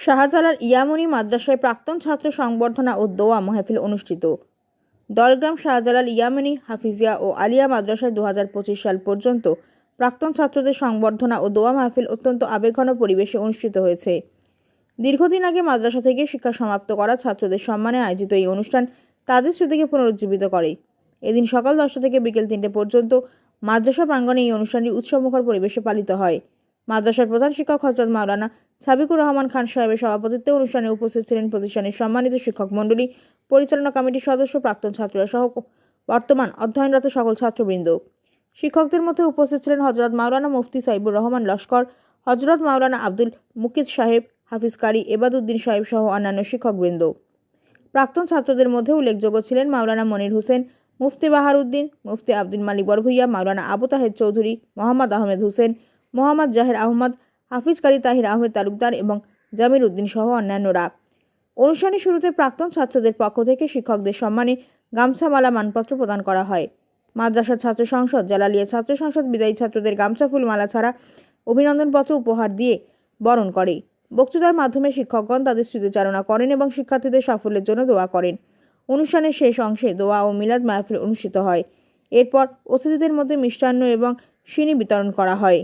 শাহজালাল ইয়ামনি মাদ্রাসায় প্রাক্তন ছাত্র সংবর্ধনা ও দোয়া মাহফিল অনুষ্ঠিত। দলগ্রাম শাহজালাল ইয়ামনি হাফিজিয়া ও আলিয়া মাদ্রাসায় 2025 সাল পর্যন্ত প্রাক্তন ছাত্রদের সংবর্ধনা ও দোয়া মাহফিল অত্যন্ত আবেগঘন পরিবেশে অনুষ্ঠিত হয়েছে। দীর্ঘদিন আগে মাদ্রাসা থেকে শিক্ষা সমাপ্ত করা ছাত্রদের সম্মানে আয়োজিত এই অনুষ্ঠান তাদের স্মৃতিকে পুনরুজ্জীবিত করে। এদিন সকাল 10টা থেকে বিকেল 3টে পর্যন্ত মাদ্রাসা প্রাঙ্গণে এই অনুষ্ঠানটি উৎসবমুখর পরিবেশে পালিত হয়। মাদ্রাসার প্রধান শিক্ষক হযরত মাওলানা সাবিকুর রহমান খান সাহেবের সভাপতিত্বে অনুষ্ঠানে উপস্থিত ছিলেন প্রতিষ্ঠানের সম্মানিত শিক্ষক মণ্ডলী, পরিচালনা কমিটির সদস্য, প্রাক্তন ছাত্ররা সহ বর্তমান অধ্যয়নরত সকল ছাত্রবৃন্দ। শিক্ষকদের মধ্যে উপস্থিত ছিলেন হযরত মাওলানা মুফতি সাইবুর রহমান লস্কর, হযরত মাওলানা আব্দুল মুকিত সাহেব, হাফিজ কারি এবাদউদ্দিন সাহেব সহ অন্যান্য শিক্ষকবৃন্দ। প্রাক্তন ছাত্রদের মধ্যে উল্লেখযোগ্য ছিলেন মাওলানা মনির হোসেন, মুফতি বাহারউদ্দিন, মুফতি আব্দুল মালিক বরভূইয়া, মাওলানা আবু তাহের চৌধুরী, মোহাম্মদ আহমেদ হোসেন, মোহাম্মদ জাহের আহমদ, হাফিজ কারি তাহির আহমেদ তালুকদার এবং জামির উদ্দিন সহ অন্যান্যরা। অনুষ্ঠানের শুরুতে প্রাক্তন ছাত্রদের পক্ষ থেকে শিক্ষকদের সম্মানে গামছামালা মানপত্র প্রদান করা হয়। মাদ্রাসার ছাত্র সংসদ, জালালিয়া ছাত্র সংসদ বিদায়ী ছাত্রদের গামছা, ফুল, মালা ছাড়া অভিনন্দনপত্র উপহার দিয়ে বরণ করে। বক্তৃতার মাধ্যমে শিক্ষকগণ তাদের স্মৃতিচারণা করেন এবং শিক্ষার্থীদের সাফল্যের জন্য দোয়া করেন। অনুষ্ঠানের শেষ অংশে দোয়া ও মিলাদ মাহফিল অনুষ্ঠিত হয়। এরপর অতিথিদের মধ্যে মিষ্টান্ন এবং সিনি বিতরণ করা হয়।